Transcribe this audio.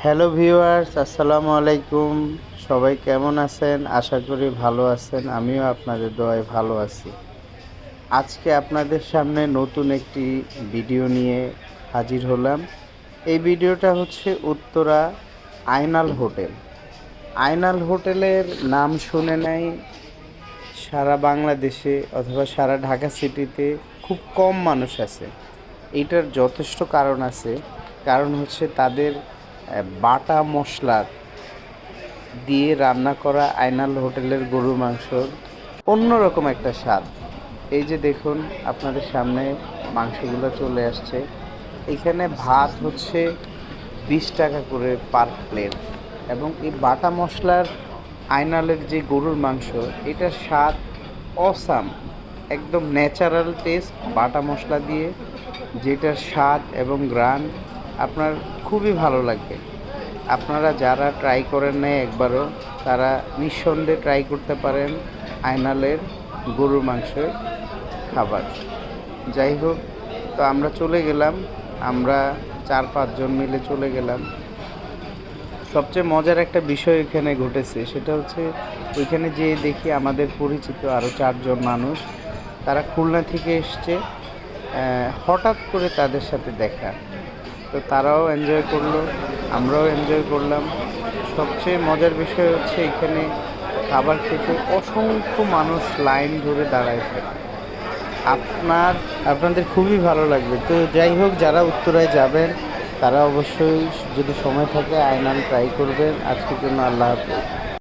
Hello viewers, আসসালামু আলাইকুম। সবাই কেমন আছেন? আশা করি ভালো আছেন। আমিও আপনাদের দোয়ায় ভালো আছি। আজকে আপনাদের সামনে নতুন একটি ভিডিও নিয়ে হাজির হলাম। এই ভিডিওটা হচ্ছে উত্তরা আয়নাল হোটেল। আয়নাল হোটেলের নাম শুনে নাই সারা বাংলাদেশে অথবা সারা ঢাকা সিটিতে খুব কম মানুষ আছে। এইটার যথেষ্ট কারণ আছে। কারণ হচ্ছে তাদের বাটা মশলা দিয়ে রান্না করা আয়নাল হোটেলের গরুর মাংসর অন্যরকম একটা স্বাদ। এই যে দেখুন, আপনাদের সামনে মাংসগুলো চলে আসছে। এখানে ভাত হচ্ছে 20 টাকা করে পার প্লেট, এবং এই বাটা মশলার আয়নালের যে গরুর মাংস, এটার স্বাদ অসাম, একদম ন্যাচারাল টেস্ট বাটা মশলা দিয়ে, যেটার স্বাদ এবং গ্রান আপনার খুবই ভালো লাগবে। আপনারা যারা ট্রাই করেন নাই একবারও, তারা নিঃসন্দেহে ট্রাই করতে পারেন আয়নালের গরুর মাংসের খাবার। যাই হোক, তো আমরা চলে গেলাম, আমরা 4-5 জন মিলে চলে গেলাম। সবচেয়ে মজার একটা বিষয় এখানে ঘটেছে, সেটা হচ্ছে ওইখানে যেয়ে দেখি আমাদের পরিচিত আরও 4 জন মানুষ, তারা খুলনা থেকে এসছে। হঠাৎ করে তাদের সাথে দেখা, তো তারাও এনজয় করলো, আমরাও এনজয় করলাম। সবচেয়ে মজার বিষয় হচ্ছে এখানে খাবার খেতে অসংখ্য মানুষ লাইন ধরে দাঁড়ায় থাকে। আপনাদের খুবই ভালো লাগবে। তো যাই হোক, যারা উত্তরায় যাবেন তারা অবশ্যই যদি সময় থাকে আয়নাল ট্রাই করবেন। আজকের জন্য আল্লাহ হাফেজ।